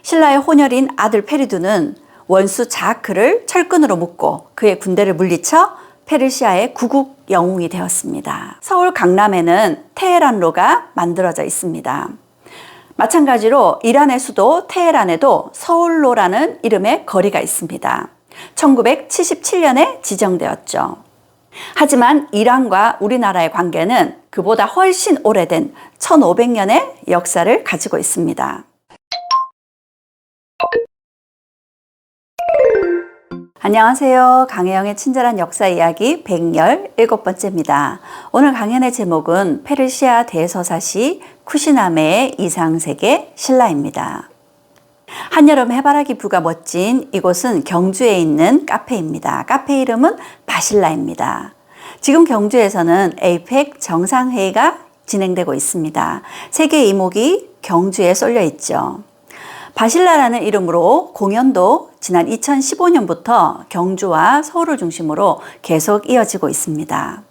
신라의 혼혈인 아들 페리두는 원수 자크를 철근으로 묶고 그의 군대를 물리쳐 페르시아의 구국 영웅이 되었습니다. 서울 강남에는 테헤란로가 만들어져 있습니다. 마찬가지로 이란의 수도 테헤란에도 서울로라는 이름의 거리가 있습니다. 1977년에 지정되었죠. 하지만 이란과 우리나라의 관계는 그보다 훨씬 오래된 1500년의 역사를 가지고 있습니다. 안녕하세요. 강혜영의 친절한 역사 이야기 117번째입니다. 오늘 강연의 제목은 페르시아 대서사시 쿠시나메의 이상세계 신라입니다. 한여름 해바라기 뷰가 멋진 이곳은 경주에 있는 카페입니다. 카페 이름은 바실라입니다. 지금 경주에서는 에이펙 정상회의가 진행되고 있습니다. 세계 이목이 경주에 쏠려 있죠. 바실라라는 이름으로 공연도 지난 2015년부터 경주와 서울을 중심으로 계속 이어지고 있습니다.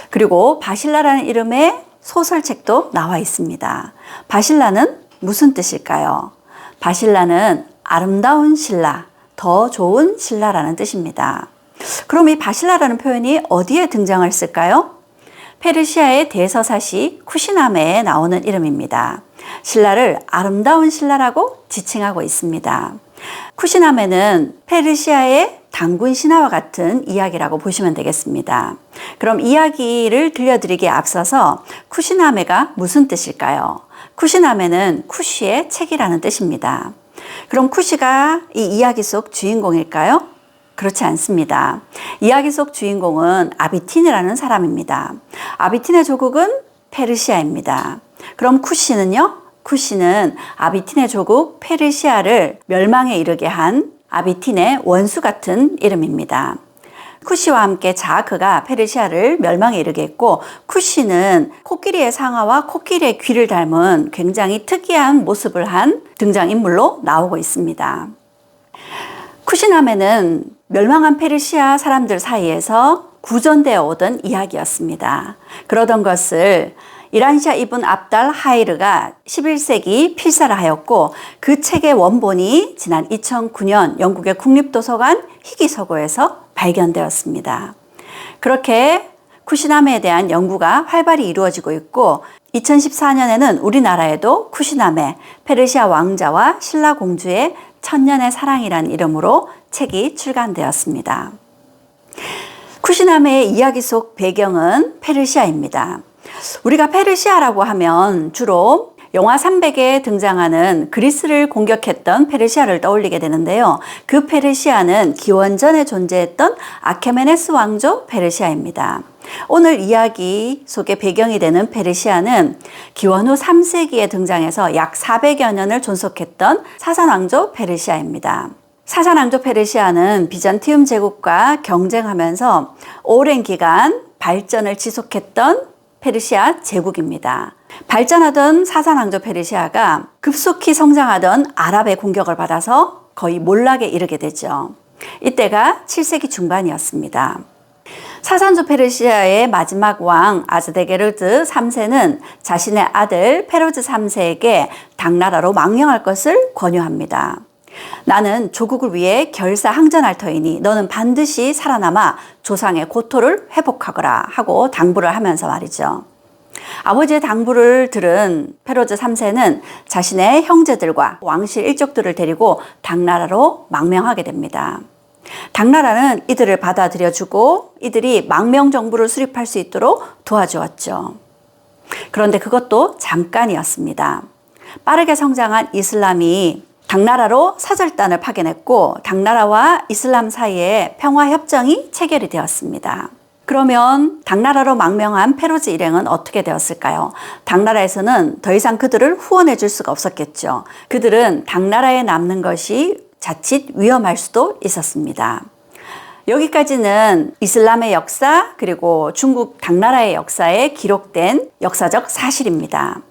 그리고 바실라라는 이름의 소설책도 나와 있습니다. 바실라는 무슨 뜻일까요? 바실라는 아름다운 신라, 더 좋은 신라라는 뜻입니다. 그럼 이 바실라라는 표현이 어디에 등장을 했을까요? 페르시아의 대서사시 쿠시나메에 나오는 이름입니다. 신라를 아름다운 신라라고 지칭하고 있습니다. 쿠시나메는 페르시아의 단군 신화와 같은 이야기라고 보시면 되겠습니다. 그럼 이야기를 들려드리기에 앞서서 쿠시나메가 무슨 뜻일까요? 쿠시나메는 쿠시의 책이라는 뜻입니다. 그럼 쿠시가 이 이야기 속 주인공일까요? 그렇지 않습니다. 이야기 속 주인공은 아비틴이라는 사람입니다. 아비틴의 조국은 페르시아입니다. 그럼 쿠시는요? 쿠시는 아비틴의 조국 페르시아를 멸망에 이르게 한 아비틴의 원수 같은 이름입니다. 쿠시와 함께 자크가 페르시아를 멸망에 이르게 했고, 쿠시는 코끼리의 상아와 코끼리의 귀를 닮은 굉장히 특이한 모습을 한 등장인물로 나오고 있습니다. 쿠시나메는 멸망한 페르시아 사람들 사이에서 구전되어 오던 이야기였습니다. 그러던 것을 이란샤 이븐 압달 하이르가 11세기 필사를 하였고, 그 책의 원본이 지난 2009년 영국의 국립도서관 희귀서고에서 발견되었습니다. 그렇게 쿠시나메에 대한 연구가 활발히 이루어지고 있고, 2014년에는 우리나라에도 쿠시나메, 페르시아 왕자와 신라 공주의 천년의 사랑이라는 이름으로 책이 출간되었습니다. 쿠시나메의 이야기 속 배경은 페르시아입니다. 우리가 페르시아라고 하면 주로 영화 300에 등장하는 그리스를 공격했던 페르시아를 떠올리게 되는데요. 그 페르시아는 기원전에 존재했던 아케메네스 왕조 페르시아입니다. 오늘 이야기 속의 배경이 되는 페르시아는 기원 후 3세기에 등장해서 약 400여 년을 존속했던 사산왕조 페르시아입니다. 사산왕조 페르시아는 비잔티움 제국과 경쟁하면서 오랜 기간 발전을 지속했던 페르시아 제국입니다. 발전하던 사산왕조 페르시아가 급속히 성장하던 아랍의 공격을 받아서 거의 몰락에 이르게 되죠. 이때가 7세기 중반이었습니다. 사산조 페르시아의 마지막 왕 아즈데게르드 3세는 자신의 아들 페로즈 3세에게 당나라로 망명할 것을 권유합니다. 나는 조국을 위해 결사항전할 터이니 너는 반드시 살아남아 조상의 고토를 회복하거라 하고 당부를 하면서 말이죠. 아버지의 당부를 들은 페로즈 3세는 자신의 형제들과 왕실 일족들을 데리고 당나라로 망명하게 됩니다. 당나라는 이들을 받아들여주고 이들이 망명정부를 수립할 수 있도록 도와주었죠. 그런데 그것도 잠깐이었습니다. 빠르게 성장한 이슬람이 당나라로 사절단을 파견했고, 당나라와 이슬람 사이에 평화협정이 체결이 되었습니다. 그러면 당나라로 망명한 페로즈 일행은 어떻게 되었을까요? 당나라에서는 더 이상 그들을 후원해 줄 수가 없었겠죠. 그들은 당나라에 남는 것이 자칫 위험할 수도 있었습니다. 여기까지는 이슬람의 역사 그리고 중국 당나라의 역사에 기록된 역사적 사실입니다.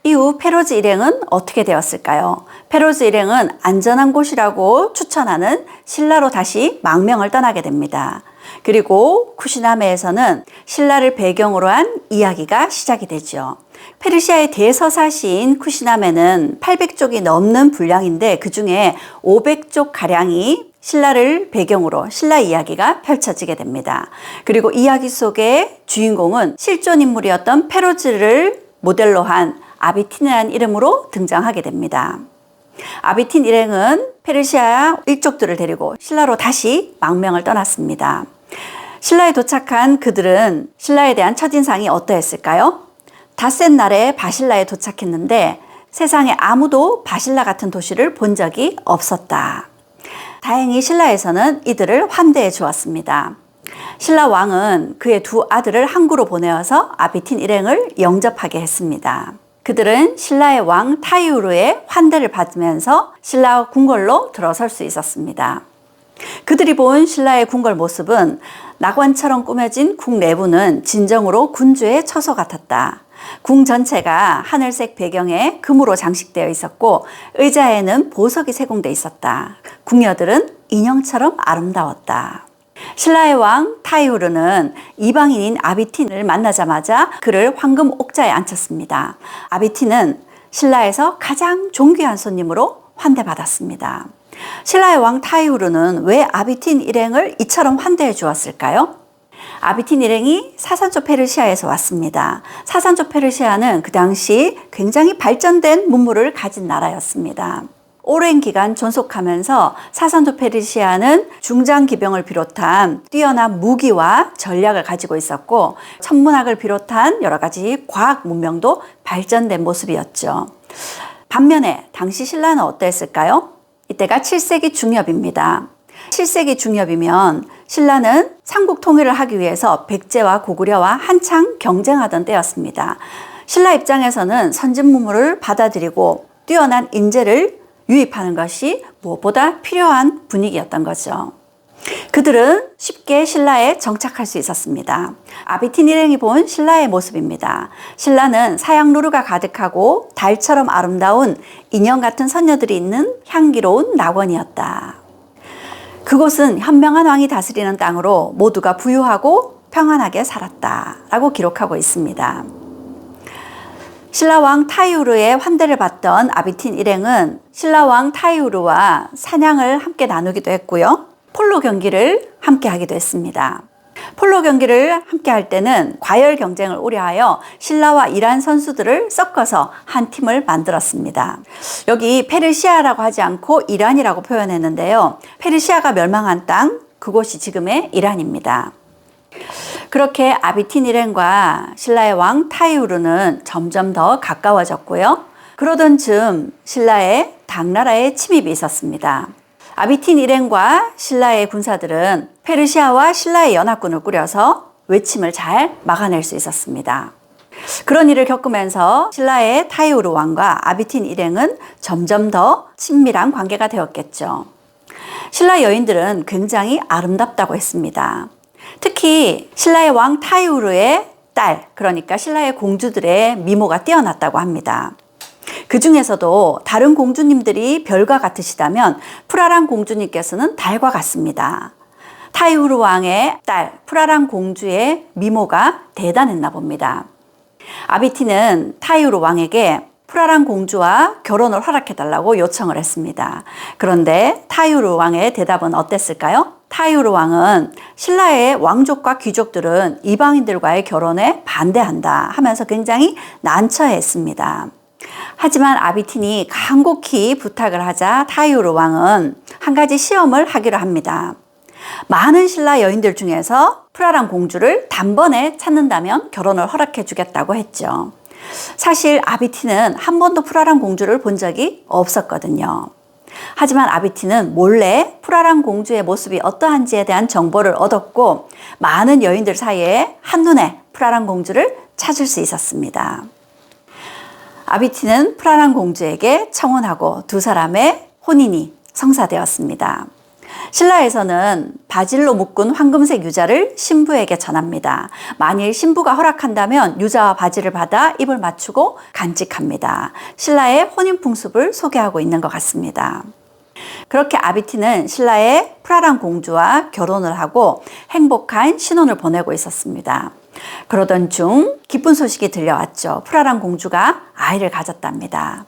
이후 페로즈 일행은 어떻게 되었을까요? 페로즈 일행은 안전한 곳이라고 추천하는 신라로 다시 망명을 떠나게 됩니다. 그리고 쿠시나메에서는 신라를 배경으로 한 이야기가 시작이 되죠. 페르시아의 대서사시인 쿠시나메는 800쪽이 넘는 분량인데 그 중에 500쪽 가량이 신라를 배경으로 신라 이야기가 펼쳐지게 됩니다. 그리고 이야기 속의 주인공은 실존 인물이었던 페로즈를 모델로 한 아비틴이라는 이름으로 등장하게 됩니다. 아비틴 일행은 페르시아 일족들을 데리고 신라로 다시 망명을 떠났습니다. 신라에 도착한 그들은 신라에 대한 첫인상이 어떠했을까요? 닷새 날에 바실라에 도착했는데 세상에 아무도 바실라 같은 도시를 본 적이 없었다. 다행히 신라에서는 이들을 환대해 주었습니다. 신라 왕은 그의 두 아들을 항구로 보내어서 아비틴 일행을 영접하게 했습니다. 그들은 신라의 왕 타이우르의 환대를 받으면서 신라 궁궐로 들어설 수 있었습니다. 그들이 본 신라의 궁궐 모습은 낙원처럼 꾸며진 궁 내부는 진정으로 군주의 처소 같았다. 궁 전체가 하늘색 배경에 금으로 장식되어 있었고 의자에는 보석이 세공돼 있었다. 궁녀들은 인형처럼 아름다웠다. 신라의 왕 타이우르는 이방인인 아비틴을 만나자마자 그를 황금 옥자에 앉혔습니다. 아비틴은 신라에서 가장 존귀한 손님으로 환대받았습니다. 신라의 왕 타이우르는 왜 아비틴 일행을 이처럼 환대해 주었을까요? 아비틴 일행이 사산조 페르시아에서 왔습니다. 사산조 페르시아는 그 당시 굉장히 발전된 문물을 가진 나라였습니다. 오랜 기간 존속하면서 사산조 페르시아는 중장 기병을 비롯한 뛰어난 무기와 전략을 가지고 있었고 천문학을 비롯한 여러 가지 과학 문명도 발전된 모습이었죠. 반면에 당시 신라는 어땠을까요? 이때가 7세기 중엽입니다. 7세기 중엽이면 신라는 삼국 통일을 하기 위해서 백제와 고구려와 한창 경쟁하던 때였습니다. 신라 입장에서는 선진 문물을 받아들이고 뛰어난 인재를 유입하는 것이 무엇보다 필요한 분위기였던 거죠. 그들은 쉽게 신라에 정착할 수 있었습니다. 아비틴 일행이 본 신라의 모습입니다. 신라는 사양 누르가 가득하고 달처럼 아름다운 인형 같은 선녀들이 있는 향기로운 낙원이었다. 그곳은 현명한 왕이 다스리는 땅으로 모두가 부유하고 평안하게 살았다라고 기록하고 있습니다. 신라왕 타이우르의 환대를 받던 아비틴 일행은 신라왕 타이우르와 사냥을 함께 나누기도 했고요. 폴로 경기를 함께 하기도 했습니다. 폴로 경기를 함께 할 때는 과열 경쟁을 우려하여 신라와 이란 선수들을 섞어서 한 팀을 만들었습니다. 여기 페르시아라고 하지 않고 이란이라고 표현했는데요. 페르시아가 멸망한 땅, 그곳이 지금의 이란입니다. 그렇게 아비틴 일행과 신라의 왕 타이우르는 점점 더 가까워졌고요. 그러던 즈음 신라의 당나라의 침입이 있었습니다. 아비틴 일행과 신라의 군사들은 페르시아와 신라의 연합군을 꾸려서 외침을 잘 막아낼 수 있었습니다. 그런 일을 겪으면서 신라의 타이우르 왕과 아비틴 일행은 점점 더 친밀한 관계가 되었겠죠. 신라 여인들은 굉장히 아름답다고 했습니다. 특히 신라의 왕 타이우르의 딸, 그러니까 신라의 공주들의 미모가 뛰어났다고 합니다. 그 중에서도 다른 공주님들이 별과 같으시다면 푸라랑 공주님께서는 달과 같습니다. 타이우르 왕의 딸 푸라랑 공주의 미모가 대단했나 봅니다. 아비틴은 타이우르 왕에게 푸라랑 공주와 결혼을 허락해달라고 요청을 했습니다. 그런데 타이우르 왕의 대답은 어땠을까요? 타이우르 왕은 신라의 왕족과 귀족들은 이방인들과의 결혼에 반대한다 하면서 굉장히 난처해했습니다. 하지만 아비틴이 간곡히 부탁을 하자 타이우르 왕은 한 가지 시험을 하기로 합니다. 많은 신라 여인들 중에서 푸라랑 공주를 단번에 찾는다면 결혼을 허락해 주겠다고 했죠. 사실 아비틴은 한 번도 푸라랑 공주를 본 적이 없었거든요. 하지만 아비틴은 몰래 푸라랑 공주의 모습이 어떠한지에 대한 정보를 얻었고 많은 여인들 사이에 한눈에 푸라랑 공주를 찾을 수 있었습니다. 아비틴은 푸라랑 공주에게 청혼하고 두 사람의 혼인이 성사되었습니다. 신라에서는 바질로 묶은 황금색 유자를 신부에게 전합니다. 만일 신부가 허락한다면 유자와 바질을 받아 입을 맞추고 간직합니다. 신라의 혼인 풍습을 소개하고 있는 것 같습니다. 그렇게 아비티는 신라의 프라랑 공주와 결혼을 하고 행복한 신혼을 보내고 있었습니다. 그러던 중 기쁜 소식이 들려왔죠. 프라랑 공주가 아이를 가졌답니다.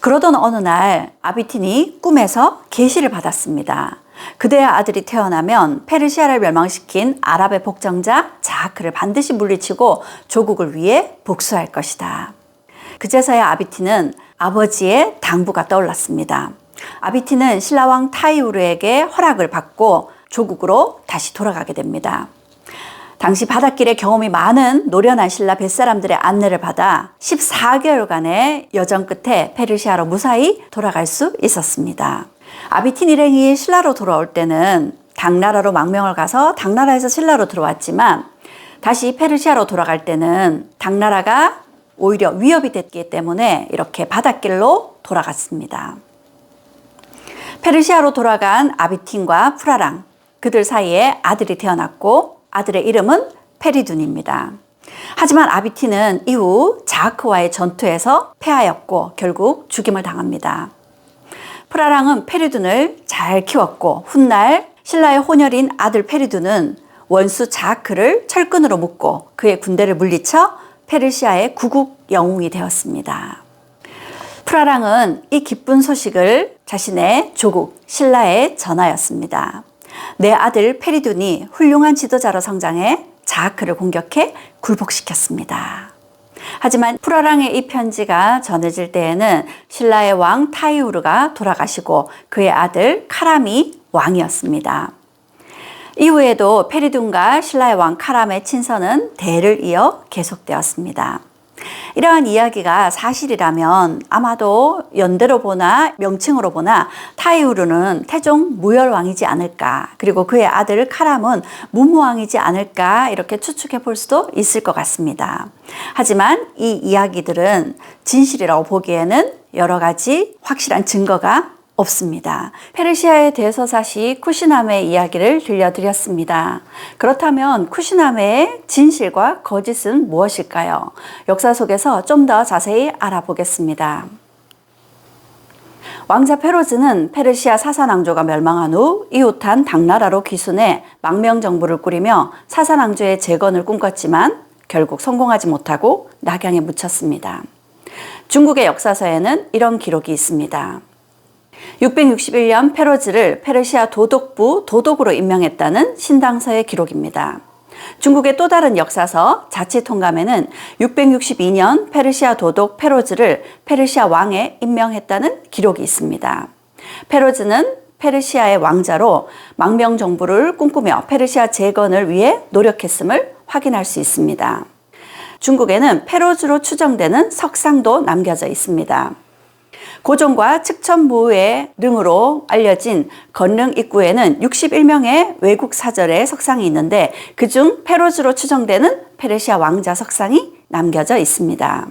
그러던 어느 날 아비틴이 꿈에서 계시를 받았습니다. 그대의 아들이 태어나면 페르시아를 멸망시킨 아랍의 복정자 자하크를 반드시 물리치고 조국을 위해 복수할 것이다. 그제서야 아비틴은 아버지의 당부가 떠올랐습니다. 아비틴은 신라왕 타이우르에게 허락을 받고 조국으로 다시 돌아가게 됩니다. 당시 바닷길에 경험이 많은 노련한 신라 뱃사람들의 안내를 받아 14개월간의 여정 끝에 페르시아로 무사히 돌아갈 수 있었습니다. 아비틴 일행이 신라로 돌아올 때는 당나라로 망명을 가서 당나라에서 신라로 들어왔지만 다시 페르시아로 돌아갈 때는 당나라가 오히려 위협이 됐기 때문에 이렇게 바닷길로 돌아갔습니다. 페르시아로 돌아간 아비틴과 프라랑, 그들 사이에 아들이 태어났고 아들의 이름은 페리둔입니다. 하지만 아비틴은 이후 자하크와의 전투에서 패하였고 결국 죽임을 당합니다. 프라랑은 페리둔을 잘 키웠고 훗날 신라의 혼혈인 아들 페리둔은 원수 자하크를 철근으로 묶고 그의 군대를 물리쳐 페르시아의 구국 영웅이 되었습니다. 프라랑은 이 기쁜 소식을 자신의 조국 신라에 전하였습니다. 내 아들 페리둔이 훌륭한 지도자로 성장해 자하크를 공격해 굴복시켰습니다. 하지만 프라랑의 이 편지가 전해질 때에는 신라의 왕 타이우르가 돌아가시고 그의 아들 카람이 왕이었습니다. 이후에도 페리둔과 신라의 왕 카람의 친선은 대를 이어 계속되었습니다. 이러한 이야기가 사실이라면 아마도 연대로 보나 명칭으로 보나 타이우르는 태종 무열왕이지 않을까, 그리고 그의 아들 카람은 무무왕이지 않을까 이렇게 추측해 볼 수도 있을 것 같습니다. 하지만 이 이야기들은 진실이라고 보기에는 여러 가지 확실한 증거가 없습니다. 페르시아의 대서사시 쿠시나메의 이야기를 들려드렸습니다. 그렇다면 쿠시나메의 진실과 거짓은 무엇일까요? 역사 속에서 좀 더 자세히 알아보겠습니다. 왕자 페로즈는 페르시아 사산왕조가 멸망한 후 이웃한 당나라로 귀순해 망명정부를 꾸리며 사산왕조의 재건을 꿈꿨지만 결국 성공하지 못하고 낙양에 묻혔습니다. 중국의 역사서에는 이런 기록이 있습니다. 661년 페로즈를 페르시아 도독부 도독으로 임명했다는 신당서의 기록입니다. 중국의 또 다른 역사서 자치통감에는 662년 페르시아 도독 페로즈를 페르시아 왕에 임명했다는 기록이 있습니다. 페로즈는 페르시아의 왕자로 망명정부를 꿈꾸며 페르시아 재건을 위해 노력했음을 확인할 수 있습니다. 중국에는 페로즈로 추정되는 석상도 남겨져 있습니다. 고종과 측천무의 릉으로 알려진 건릉 입구에는 61명의 외국 사절의 석상이 있는데 그중 페로즈로 추정되는 페르시아 왕자 석상이 남겨져 있습니다.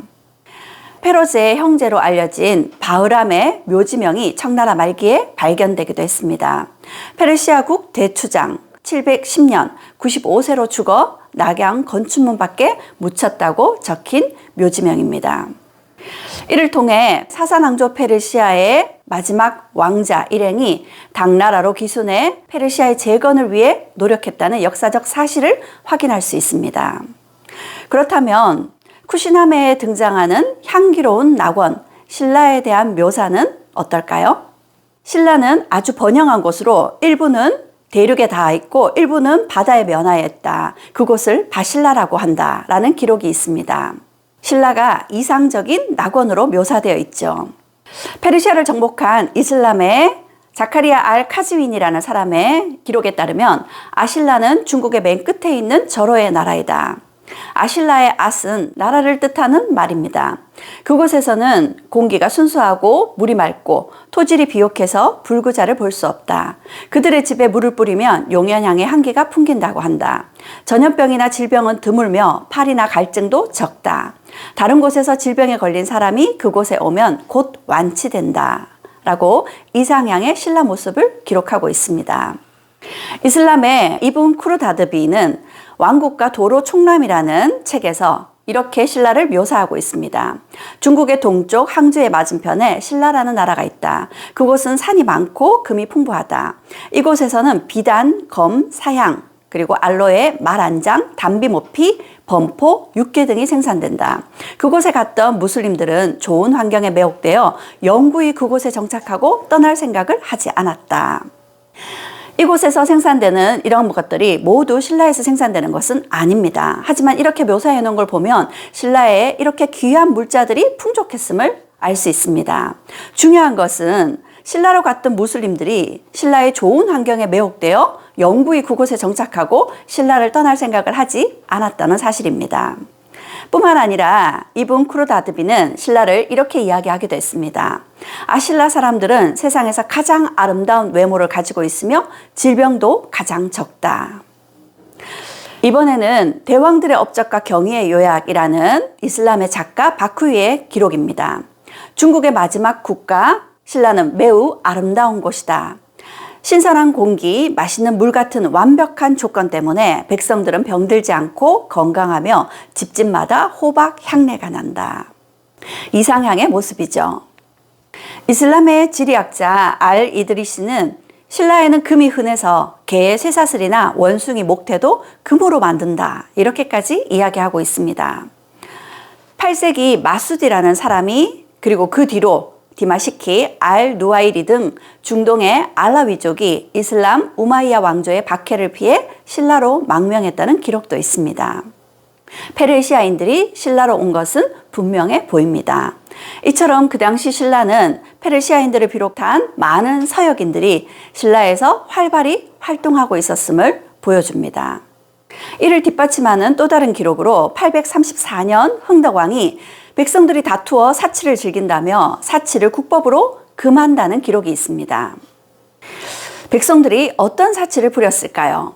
페로즈의 형제로 알려진 바흐람의 묘지명이 청나라 말기에 발견되기도 했습니다. 페르시아국 대추장 710년 95세로 죽어 낙양 건춘문 밖에 묻혔다고 적힌 묘지명입니다. 이를 통해 사산왕조 페르시아의 마지막 왕자 일행이 당나라로 귀순해 페르시아의 재건을 위해 노력했다는 역사적 사실을 확인할 수 있습니다. 그렇다면 쿠시나메에 등장하는 향기로운 낙원, 신라에 대한 묘사는 어떨까요? 신라는 아주 번영한 곳으로 일부는 대륙에 닿아 있고 일부는 바다에 면하여 있다. 그곳을 바실라라고 한다라는 기록이 있습니다. 신라가 이상적인 낙원으로 묘사되어 있죠. 페르시아를 정복한 이슬람의 자카리아 알 카즈윈이라는 사람의 기록에 따르면 아실라는 중국의 맨 끝에 있는 절호의 나라이다. 아실라의 앗은 나라를 뜻하는 말입니다. 그곳에서는 공기가 순수하고 물이 맑고 토질이 비옥해서 불구자를 볼 수 없다. 그들의 집에 물을 뿌리면 용연향의 향기가 풍긴다고 한다. 전염병이나 질병은 드물며 파리나 갈증도 적다. 다른 곳에서 질병에 걸린 사람이 그곳에 오면 곧 완치된다. 라고 이상향의 신라 모습을 기록하고 있습니다. 이슬람의 이븐 쿠르다드비는 왕국과 도로 총람이라는 책에서 이렇게 신라를 묘사하고 있습니다. 중국의 동쪽 항저우의 맞은편에 신라라는 나라가 있다. 그곳은 산이 많고 금이 풍부하다. 이곳에서는 비단, 검, 사향, 그리고 알로에, 말안장, 담비모피, 범포, 육계 등이 생산된다. 그곳에 갔던 무슬림들은 좋은 환경에 매혹되어 영구히 그곳에 정착하고 떠날 생각을 하지 않았다. 이곳에서 생산되는 이런 것들이 모두 신라에서 생산되는 것은 아닙니다. 하지만 이렇게 묘사해 놓은 걸 보면 신라에 이렇게 귀한 물자들이 풍족했음을 알 수 있습니다. 중요한 것은 신라로 갔던 무슬림들이 신라의 좋은 환경에 매혹되어 영구히 그곳에 정착하고 신라를 떠날 생각을 하지 않았다는 사실입니다. 뿐만 아니라 이분 쿠르다드비는 신라를 이렇게 이야기하기도 했습니다. 아신라 사람들은 세상에서 가장 아름다운 외모를 가지고 있으며 질병도 가장 적다. 이번에는 대왕들의 업적과 경의의 요약이라는 이슬람의 작가 바쿠이의 기록입니다. 중국의 마지막 국가 신라는 매우 아름다운 곳이다. 신선한 공기, 맛있는 물 같은 완벽한 조건 때문에 백성들은 병들지 않고 건강하며 집집마다 호박 향내가 난다. 이상향의 모습이죠. 이슬람의 지리학자 알 이드리시는 신라에는 금이 흔해서 개의 쇠사슬이나 원숭이 목태도 금으로 만든다. 이렇게까지 이야기하고 있습니다. 8세기 마수디라는 사람이 그리고 그 뒤로 디마시키, 알 누아이리 등 중동의 알라위족이 이슬람 우마이야 왕조의 박해를 피해 신라로 망명했다는 기록도 있습니다. 페르시아인들이 신라로 온 것은 분명해 보입니다. 이처럼 그 당시 신라는 페르시아인들을 비롯한 많은 서역인들이 신라에서 활발히 활동하고 있었음을 보여줍니다. 이를 뒷받침하는 또 다른 기록으로 834년 흥덕왕이 백성들이 다투어 사치를 즐긴다며 사치를 국법으로 금한다는 기록이 있습니다. 백성들이 어떤 사치를 부렸을까요?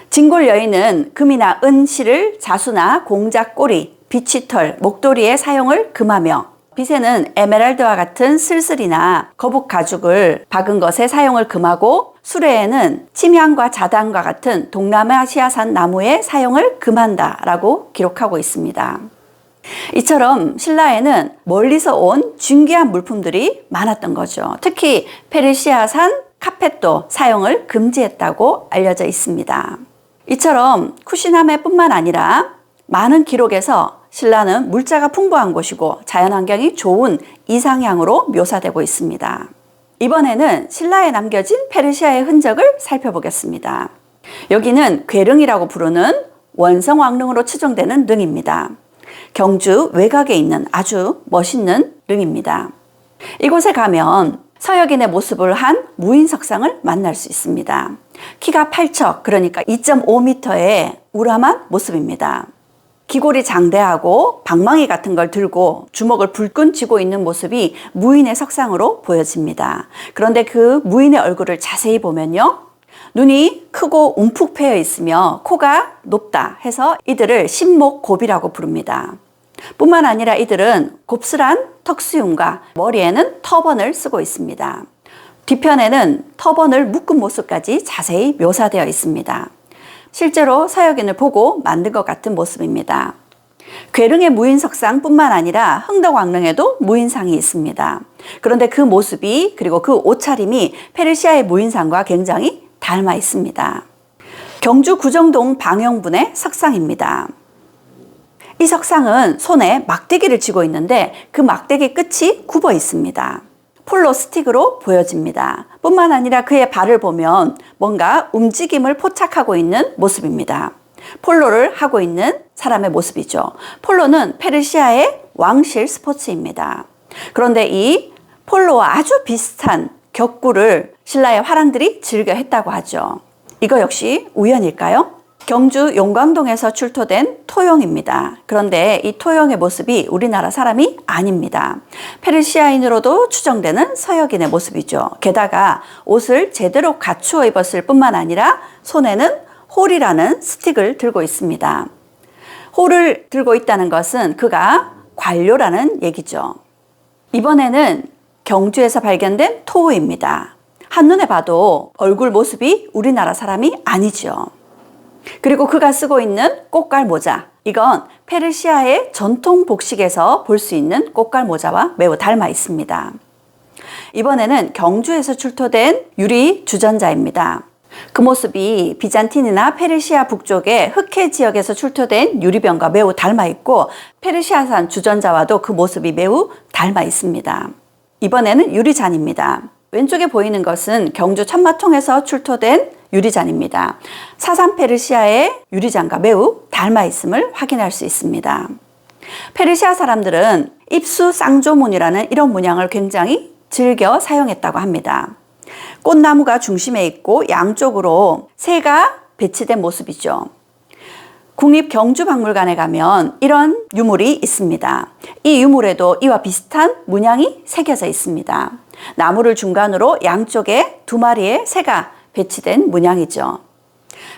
진골 여인은 금이나 은실을 자수나 공작 꼬리, 비치털, 목도리의 사용을 금하며 빗에는 에메랄드와 같은 슬슬이나 거북 가죽을 박은 것의 사용을 금하고 수레에는 침향과 자단과 같은 동남아시아산 나무의 사용을 금한다라고 기록하고 있습니다. 이처럼 신라에는 멀리서 온 진귀한 물품들이 많았던 거죠. 특히 페르시아산 카펫도 사용을 금지했다고 알려져 있습니다. 이처럼 쿠시나메뿐만 아니라 많은 기록에서 신라는 물자가 풍부한 곳이고 자연환경이 좋은 이상향으로 묘사되고 있습니다. 이번에는 신라에 남겨진 페르시아의 흔적을 살펴보겠습니다. 여기는 괴릉이라고 부르는 원성왕릉으로 추정되는 릉입니다. 경주 외곽에 있는 아주 멋있는 릉입니다. 이곳에 가면 서역인의 모습을 한 무인석상을 만날 수 있습니다. 키가 8척, 그러니까 2.5m의 우람한 모습입니다. 기골이 장대하고 방망이 같은 걸 들고 주먹을 불끈 쥐고 있는 모습이 무인의 석상으로 보여집니다. 그런데 그 무인의 얼굴을 자세히 보면요. 눈이 크고 움푹 패여 있으며 코가 높다 해서 이들을 신목곱이라고 부릅니다. 뿐만 아니라 이들은 곱슬한 턱수염과 머리에는 터번을 쓰고 있습니다. 뒤편에는 터번을 묶은 모습까지 자세히 묘사되어 있습니다. 실제로 서역인을 보고 만든 것 같은 모습입니다. 괴릉의 무인석상 뿐만 아니라 흥덕왕릉에도 무인상이 있습니다. 그런데 그 모습이 그리고 그 옷차림이 페르시아의 무인상과 굉장히 닮아 있습니다. 경주 구정동 방영분의 석상입니다. 이 석상은 손에 막대기를 쥐고 있는데 그 막대기 끝이 굽어 있습니다. 폴로 스틱으로 보여집니다. 뿐만 아니라 그의 발을 보면 뭔가 움직임을 포착하고 있는 모습입니다. 폴로를 하고 있는 사람의 모습이죠. 폴로는 페르시아의 왕실 스포츠입니다. 그런데 이 폴로와 아주 비슷한 격구를 신라의 화랑들이 즐겨 했다고 하죠. 이거 역시 우연일까요? 경주 용광동에서 출토된 토용입니다. 그런데 이 토용의 모습이 우리나라 사람이 아닙니다. 페르시아인으로도 추정되는 서역인의 모습이죠. 게다가 옷을 제대로 갖추어 입었을 뿐만 아니라 손에는 홀이라는 스틱을 들고 있습니다. 홀을 들고 있다는 것은 그가 관료라는 얘기죠. 이번에는 경주에서 발견된 토우입니다. 한눈에 봐도 얼굴 모습이 우리나라 사람이 아니죠. 그리고 그가 쓰고 있는 꽃갈 모자, 이건 페르시아의 전통 복식에서 볼 수 있는 꽃갈 모자와 매우 닮아 있습니다. 이번에는 경주에서 출토된 유리 주전자입니다. 그 모습이 비잔틴이나 페르시아 북쪽의 흑해 지역에서 출토된 유리병과 매우 닮아 있고 페르시아산 주전자와도 그 모습이 매우 닮아 있습니다. 이번에는 유리잔입니다. 왼쪽에 보이는 것은 경주 천마통에서 출토된 유리잔입니다. 사산 페르시아의 유리잔과 매우 닮아 있음을 확인할 수 있습니다. 페르시아 사람들은 입수 쌍조문이라는 이런 문양을 굉장히 즐겨 사용했다고 합니다. 꽃나무가 중심에 있고 양쪽으로 새가 배치된 모습이죠. 국립경주박물관에 가면 이런 유물이 있습니다. 이 유물에도 이와 비슷한 문양이 새겨져 있습니다. 나무를 중간으로 양쪽에 두 마리의 새가 배치된 문양이죠.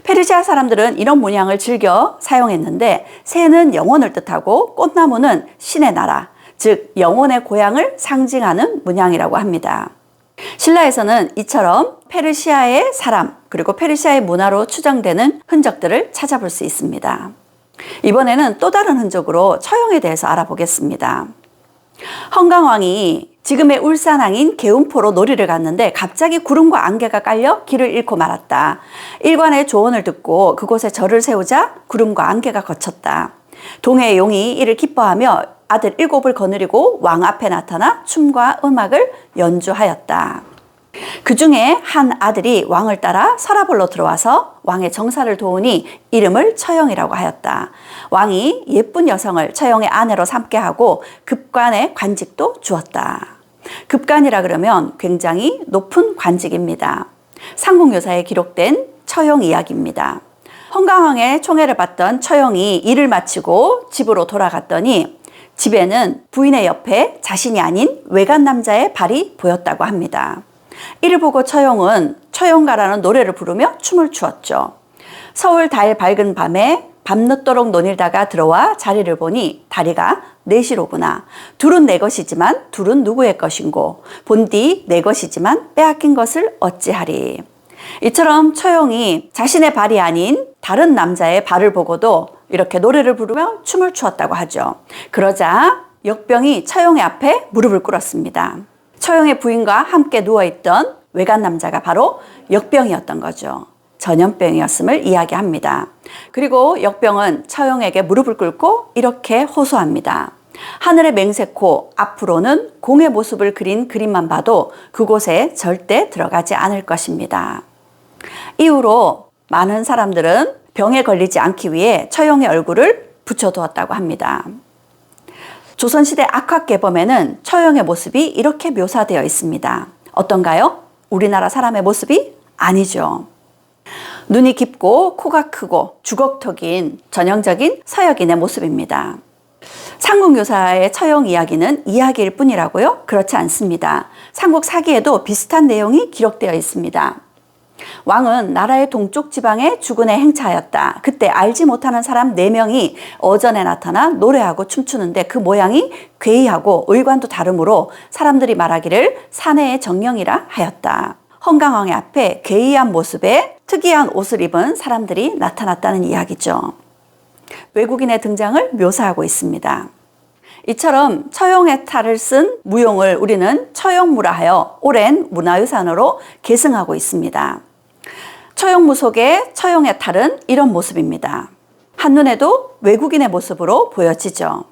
페르시아 사람들은 이런 문양을 즐겨 사용했는데 새는 영혼을 뜻하고 꽃나무는 신의 나라, 즉 영혼의 고향을 상징하는 문양이라고 합니다. 신라에서는 이처럼 페르시아의 사람 그리고 페르시아의 문화로 추정되는 흔적들을 찾아볼 수 있습니다. 이번에는 또 다른 흔적으로 처용에 대해서 알아보겠습니다. 헝강왕이 지금의 울산항인 계운포로 놀이를 갔는데 갑자기 구름과 안개가 깔려 길을 잃고 말았다. 일관의 조언을 듣고 그곳에 절을 세우자 구름과 안개가 걷혔다. 동해의 용이 이를 기뻐하며 아들 7을 거느리고 왕 앞에 나타나 춤과 음악을 연주하였다. 그 중에 한 아들이 왕을 따라 서라벌로 들어와서 왕의 정사를 도우니 이름을 처용이라고 하였다. 왕이 예쁜 여성을 처용의 아내로 삼게 하고 급관의 관직도 주었다. 급관이라 그러면 굉장히 높은 관직입니다. 삼국유사에 기록된 처용 이야기입니다. 헝강왕의 총애를 받던 처용이 일을 마치고 집으로 돌아갔더니 집에는 부인의 옆에 자신이 아닌 외간 남자의 발이 보였다고 합니다. 이를 보고 처용은 처용가라는 노래를 부르며 춤을 추었죠. 서울 달 밝은 밤에 밤늦도록 논일다가 들어와 자리를 보니 다리가 넷이로구나. 둘은 내 것이지만 둘은 누구의 것인고 본디 내 것이지만 빼앗긴 것을 어찌하리. 이처럼 처용이 자신의 발이 아닌 다른 남자의 발을 보고도 이렇게 노래를 부르며 춤을 추었다고 하죠. 그러자 역병이 처용의 앞에 무릎을 꿇었습니다. 처용의 부인과 함께 누워있던 외간 남자가 바로 역병이었던 거죠. 전염병이었음을 이야기합니다. 그리고 역병은 처용에게 무릎을 꿇고 이렇게 호소합니다. 하늘의 맹세코 앞으로는 공의 모습을 그린 그림만 봐도 그곳에 절대 들어가지 않을 것입니다. 이후로 많은 사람들은 병에 걸리지 않기 위해 처용의 얼굴을 붙여두었다고 합니다. 조선시대 악학개범에는 처용의 모습이 이렇게 묘사되어 있습니다. 어떤가요? 우리나라 사람의 모습이 아니죠. 눈이 깊고 코가 크고 주걱턱인 전형적인 서역인의 모습입니다. 삼국유사의 처용 이야기는 이야기일 뿐이라고요? 그렇지 않습니다. 삼국사기에도 비슷한 내용이 기록되어 있습니다. 왕은 나라의 동쪽 지방에 주군에 행차하였다. 그때 알지 못하는 사람 4명이 어전에 나타나 노래하고 춤추는데 그 모양이 괴이하고 의관도 다르므로 사람들이 말하기를 사내의 정령이라 하였다. 헝강왕의 앞에 괴이한 모습에 특이한 옷을 입은 사람들이 나타났다는 이야기죠. 외국인의 등장을 묘사하고 있습니다. 이처럼 처용의 탈을 쓴 무용을 우리는 처용무라 하여 오랜 문화유산으로 계승하고 있습니다. 처용무 속의 처용의 탈은 이런 모습입니다. 한눈에도 외국인의 모습으로 보여지죠.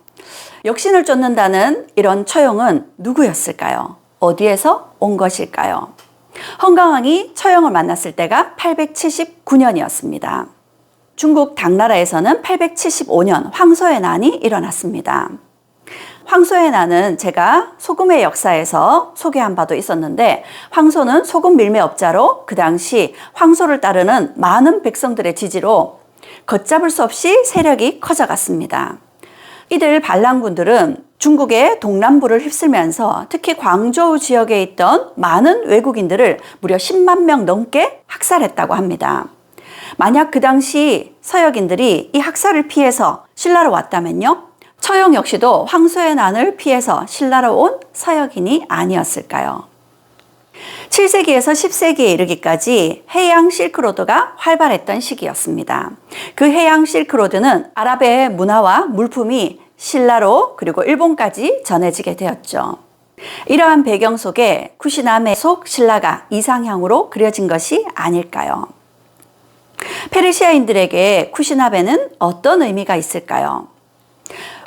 역신을 쫓는다는 이런 처용은 누구였을까요? 어디에서 온 것일까요? 헝강왕이 처용을 만났을 때가 879년이었습니다. 중국 당나라에서는 875년 황소의 난이 일어났습니다. 황소의 난은 제가 소금의 역사에서 소개한 바도 있었는데 황소는 소금 밀매업자로 그 당시 황소를 따르는 많은 백성들의 지지로 걷잡을 수 없이 세력이 커져갔습니다. 이들 반란군들은 중국의 동남부를 휩쓸면서 특히 광저우 지역에 있던 많은 외국인들을 무려 10만 명 넘게 학살했다고 합니다. 만약 그 당시 서역인들이 이 학살을 피해서 신라로 왔다면요? 처용 역시도 황소의 난을 피해서 신라로 온 서역인이 아니었을까요? 7세기에서 10세기에 이르기까지 해양 실크로드가 활발했던 시기였습니다. 그 해양 실크로드는 아랍의 문화와 물품이 신라로 그리고 일본까지 전해지게 되었죠. 이러한 배경 속에 쿠시나베 속 신라가 이상향으로 그려진 것이 아닐까요? 페르시아인들에게 쿠시나베는 어떤 의미가 있을까요?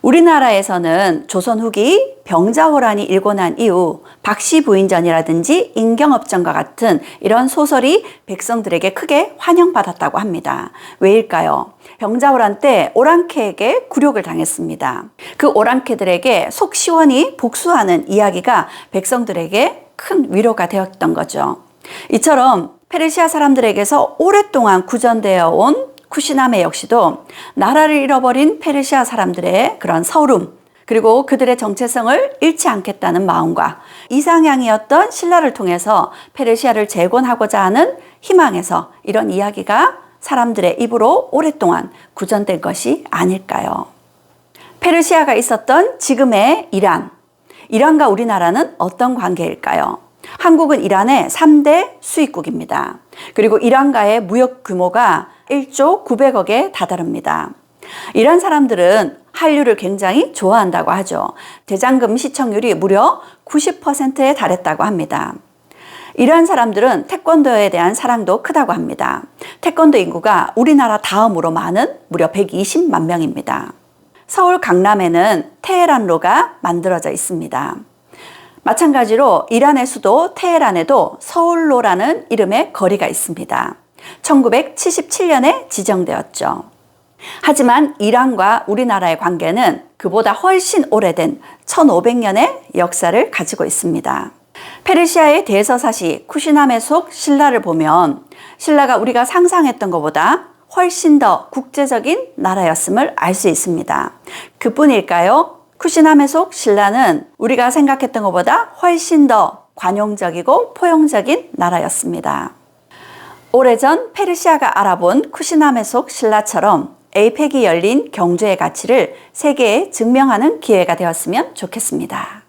우리나라에서는 조선 후기 병자호란이 일고 난 이후 박씨부인전이라든지 인경업전과 같은 이런 소설이 백성들에게 크게 환영받았다고 합니다. 왜일까요? 병자호란 때 오랑캐에게 굴욕을 당했습니다. 그 오랑캐들에게 속 시원히 복수하는 이야기가 백성들에게 큰 위로가 되었던 거죠. 이처럼 페르시아 사람들에게서 오랫동안 구전되어 온 쿠시나베 역시도 나라를 잃어버린 페르시아 사람들의 그런 서름, 그리고 그들의 정체성을 잃지 않겠다는 마음과 이상향이었던 신라를 통해서 페르시아를 재건하고자 하는 희망에서 이런 이야기가 사람들의 입으로 오랫동안 구전된 것이 아닐까요? 페르시아가 있었던 지금의 이란과 우리나라는 어떤 관계일까요? 한국은 이란의 3대 수입국입니다. 그리고 이란과의 무역 규모가 1조 900억에 다다릅니다. 이란 사람들은 한류를 굉장히 좋아한다고 하죠. 대장금 시청률이 무려 90%에 달했다고 합니다. 이란 사람들은 태권도에 대한 사랑도 크다고 합니다. 태권도 인구가 우리나라 다음으로 많은 무려 120만 명입니다. 서울 강남에는 테헤란로가 만들어져 있습니다. 마찬가지로 이란의 수도 테헤란에도 서울로라는 이름의 거리가 있습니다. 1977년에 지정되었죠. 하지만 이란과 우리나라의 관계는 그보다 훨씬 오래된 1500년의 역사를 가지고 있습니다. 페르시아의 대서사시 쿠시나베 속 신라를 보면 신라가 우리가 상상했던 것보다 훨씬 더 국제적인 나라였음을 알 수 있습니다. 그뿐일까요? 쿠시나베 속 신라는 우리가 생각했던 것보다 훨씬 더 관용적이고 포용적인 나라였습니다. 오래전 페르시아가 알아본 쿠시나베 속 신라처럼 에이펙이 열린 경주의 가치를 세계에 증명하는 기회가 되었으면 좋겠습니다.